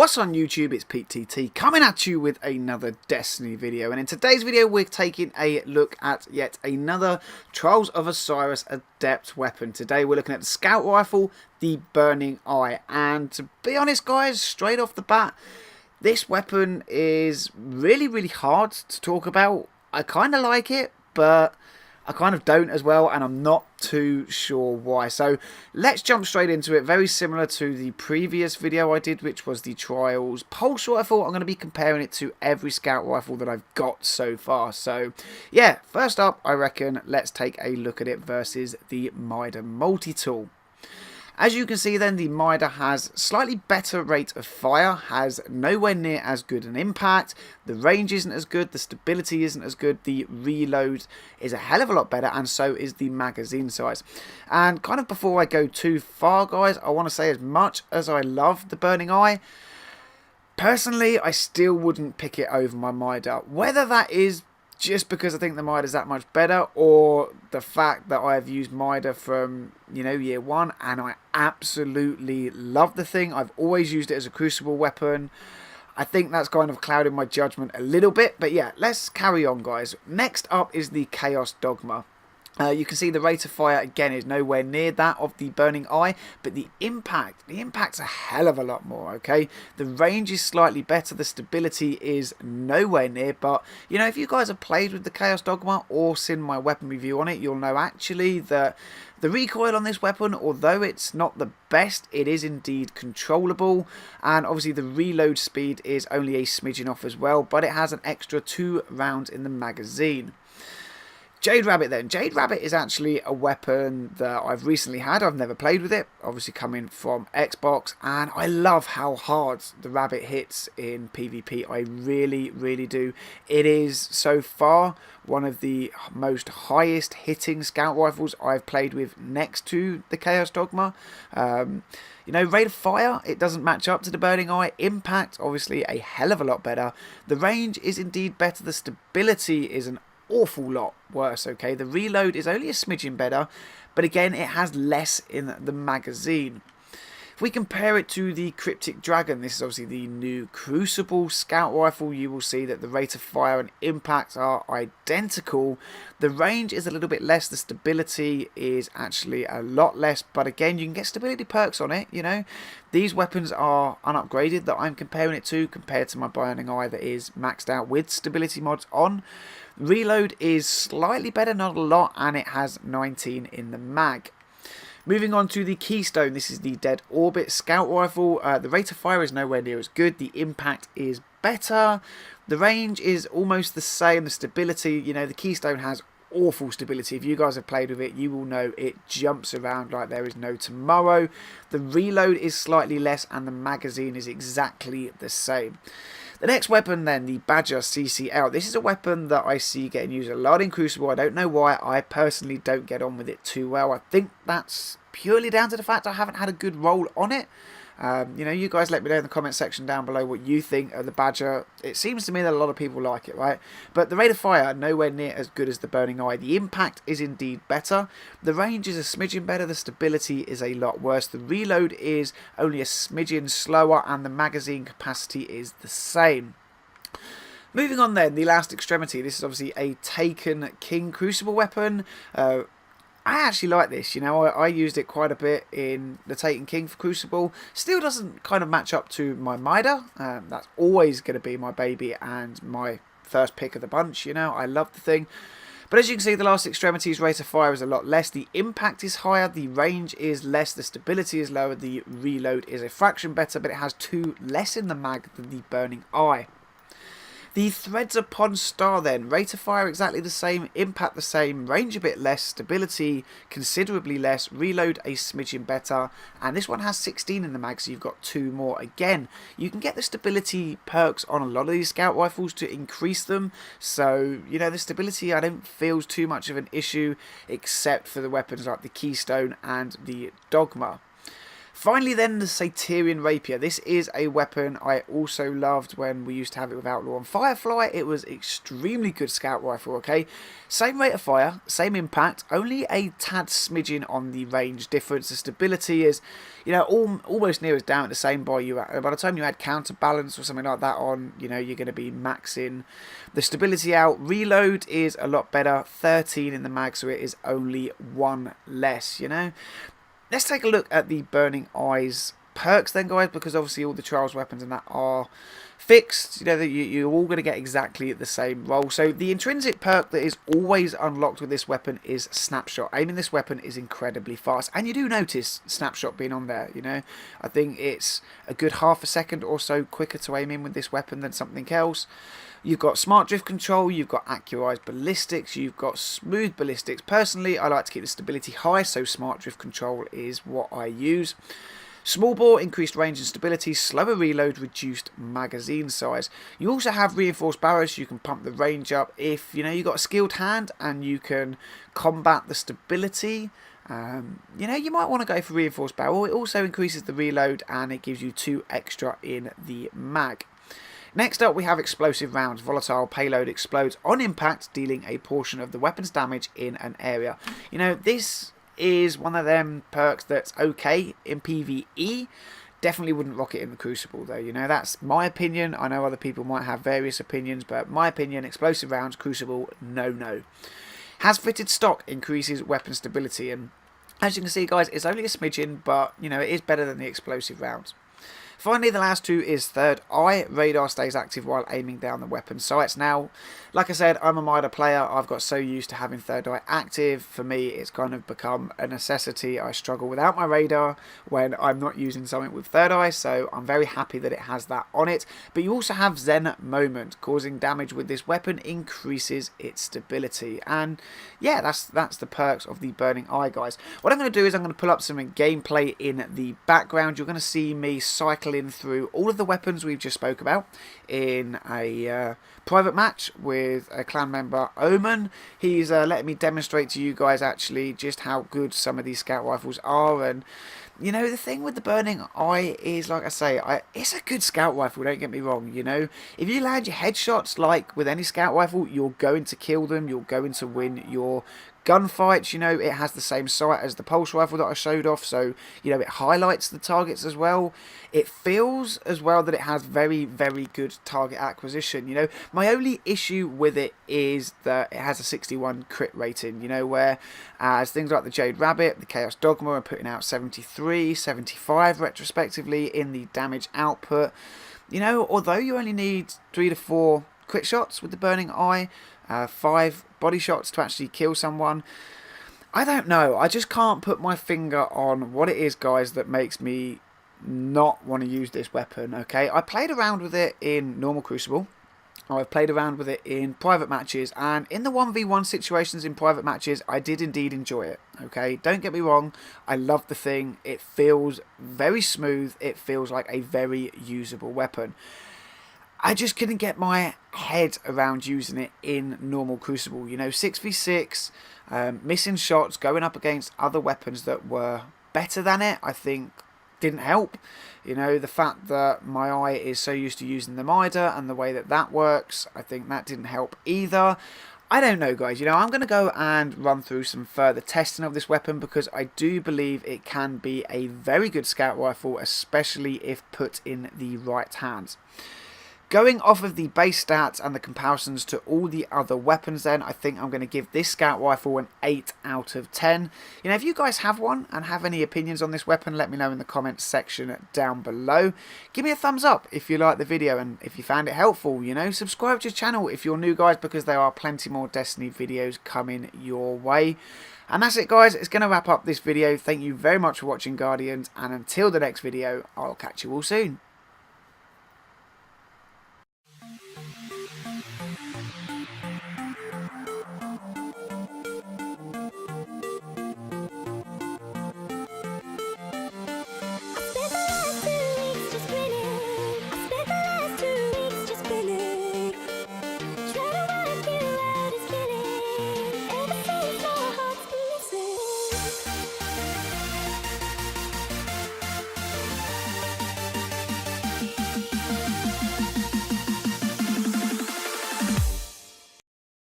What's on YouTube? It's Pete TT coming at you with another Destiny video, and in today's video we're taking a look at yet another Trials of Osiris Adept weapon. Today we're looking at the Scout Rifle, the Burning Eye, and to be honest guys, straight off the bat, this weapon is really hard to talk about. I kind of like it, but I kind of don't as well, and I'm not too sure why. So let's jump straight into it. Very similar to the previous video I did, which was the Trials Pulse Rifle. I'm going to be comparing it to every Scout Rifle that I've got so far. So yeah, first up, I reckon let's take a look at it versus the Mida Multi-Tool. As you can see then, the Mida has slightly better rate of fire, has nowhere near as good an impact, the range isn't as good, the stability isn't as good, the reload is a hell of a lot better, and so is the magazine size. And kind of before I go too far guys, I want to say, as much as I love the Burning Eye, personally I still wouldn't pick it over my Mida. Whether that is just because I think the Mida is that much better, or the fact that I've used Mida from, you know, year one, and I absolutely love the thing. I've always used it as a Crucible weapon. I think that's kind of clouded my judgment a little bit, but yeah, let's carry on guys. Next up is the Chaos Dogma. You can see the rate of fire again is nowhere near that of the Burning Eye, but the impact's a hell of a lot more, okay? The range is slightly better, the stability is nowhere near, but you know, if you guys have played with the Chaos Dogma or seen my weapon review on it, you'll know actually that the recoil on this weapon, although it's not the best, it is indeed controllable, and obviously the reload speed is only a smidgen off as well, but it has an extra 2 rounds in the magazine. Jade Rabbit then. Jade Rabbit is actually a weapon that I've recently had. I've never played with it, obviously coming from Xbox, and I love how hard the Rabbit hits in PvP. I really do. It is so far one of the most highest hitting scout rifles I've played with, next to the Chaos Dogma. You know, rate of fire, it doesn't match up to the Burning Eye. Impact, obviously a hell of a lot better. The range is indeed better. The stability is an awful lot worse, okay? The reload is only a smidgen better, but again, it has less in the magazine. If we compare it to the Cryptic Dragon, this is obviously the new Crucible Scout Rifle, you will see that the rate of fire and impact are identical. The range is a little bit less, the stability is actually a lot less, but again, you can get stability perks on it, you know. These weapons are unupgraded that I'm comparing it to, compared to my Burning Eye that is maxed out with stability mods on. Reload is slightly better, not a lot, and it has 19 in the mag. Moving on to the Keystone, this is the Dead Orbit Scout Rifle. The rate of fire is nowhere near as good, the impact is better, the range is almost the same, the stability, you know, the Keystone has awful stability. If you guys have played with it, you will know it jumps around like there is no tomorrow. The reload is slightly less, and the magazine is exactly the same. The next weapon then, the Badger CCL. This is a weapon that I see getting used a lot in Crucible. I don't know why. I personally don't get on with it too well. I think that's purely down to the fact I haven't had a good roll on it. You know, you guys let me know in the comment section down below what you think of the Badger. It seems to me that a lot of people like it, right? But the rate of fire, nowhere near as good as the Burning Eye. The impact is indeed better. The range is a smidgen better. The stability is a lot worse. The reload is only a smidgen slower, and the magazine capacity is the same. Moving on then, the Last Extremity. This is obviously a Taken King Crucible weapon. I actually like this, you know, I used it quite a bit in the Taken King for Crucible. Still doesn't kind of match up to my Mida. That's always going to be my baby and my first pick of the bunch, you know, I love the thing. But as you can see, the Last Extremity's rate of fire is a lot less, the impact is higher, the range is less, the stability is lower, the reload is a fraction better, but it has 2 less in the mag than the Burning Eye. The Threads Upon Star then, rate of fire exactly the same, impact the same, range a bit less, stability considerably less, reload a smidgen better, and this one has 16 in the mag, so you've got 2 more. Again, you can get the stability perks on a lot of these scout rifles to increase them, so you know, the stability I don't feel is too much of an issue, except for the weapons like the Keystone and the Dogma. Finally then, the Tyrion Rapier. This is a weapon I also loved when we used to have it with Outlaw and Firefly. It was extremely good scout rifle, okay? Same rate of fire, same impact, only a tad smidgen on the range difference. The stability is, you know, almost near as down at the same by the time you add counterbalance or something like that on, you know, you're going to be maxing the stability out. Reload is a lot better, 13 in the mag, so it is only 1 less, you know. Let's take a look at the Burning Eyes perks then, guys, because obviously all the Trials weapons and that are fixed. You know, that you're all going to get exactly the same roll. So the intrinsic perk that is always unlocked with this weapon is Snapshot. Aiming this weapon is incredibly fast, and you do notice Snapshot being on there, you know. I think it's a good half a second or so quicker to aim in with this weapon than something else. You've got smart drift control, you've got accurized ballistics, you've got smooth ballistics. Personally, I like to keep the stability high, so smart drift control is what I use. Small bore, increased range and stability, slower reload, reduced magazine size. You also have reinforced barrels, so you can pump the range up if, you know, you've got a skilled hand and you can combat the stability. You know, you might want to go for reinforced barrel. It also increases the reload and it gives you 2 extra in the mag. Next up we have explosive rounds. Volatile payload explodes on impact, dealing a portion of the weapon's damage in an area. You know, this is one of them perks that's okay in PvE. Definitely wouldn't rock it in the Crucible though, you know, that's my opinion. I know other people might have various opinions, but my opinion, explosive rounds, Crucible, no. Has fitted stock increases weapon stability, and as you can see, guys, it's only a smidgen, but, you know, it is better than the explosive rounds. Finally, the last two is Third Eye. Radar stays active while aiming down the weapon sights. Now, like I said, I'm a Mida player. I've got so used to having Third Eye active. For me, it's kind of become a necessity. I struggle without my radar when I'm not using something with Third Eye, so I'm very happy that it has that on it. But you also have Zen Moment. Causing damage with this weapon increases its stability. And yeah, that's the perks of the Burning Eye, guys. What I'm going to do is I'm going to pull up some gameplay in the background. You're going to see me cycling through all of the weapons we've just spoke about in a private match with a clan member, Omen. He's letting me demonstrate to you guys actually just how good some of these scout rifles are. And you know, the thing with the Burning Eye is, like I say, it's a good scout rifle, don't get me wrong. You know, if you land your headshots like with any scout rifle, you're going to kill them, you're going to win your gunfights. You know, it has the same sight as the pulse rifle that I showed off, so you know, it highlights the targets as well. It feels as well that it has very, very good target acquisition. You know, my only issue with it is that it has a 61 crit rating, you know, whereas things like the Jade Rabbit, the Chaos Dogma are putting out 73, 75 retrospectively in the damage output. You know, although you only need 3 to 4 crit shots with the Burning Eye, 5 body shots to actually kill someone, I don't know. I just can't put my finger on what it is, guys, that makes me not want to use this weapon. Okay, I played around with it in normal Crucible. I've played around with it in private matches, and in the 1v1 situations in private matches, I did indeed enjoy it. Okay, don't get me wrong, I love the thing. It feels very smooth. It feels like a very usable weapon. I just couldn't get my head around using it in normal Crucible. You know, 6v6, missing shots, going up against other weapons that were better than it, I think didn't help. You know, the fact that my eye is so used to using the Mida and the way that that works, I think that didn't help either. I don't know, guys. You know, I'm going to go and run through some further testing of this weapon, because I do believe it can be a very good scout rifle, especially if put in the right hands. Going off of the base stats and the comparisons to all the other weapons then, I think I'm going to give this scout rifle an 8 out of 10. You know, if you guys have one and have any opinions on this weapon, let me know in the comments section down below. Give me a thumbs up if you liked the video and if you found it helpful. You know, subscribe to the channel if you're new, guys, because there are plenty more Destiny videos coming your way. And that's it, guys. It's going to wrap up this video. Thank you very much for watching, Guardians, and until the next video, I'll catch you all soon.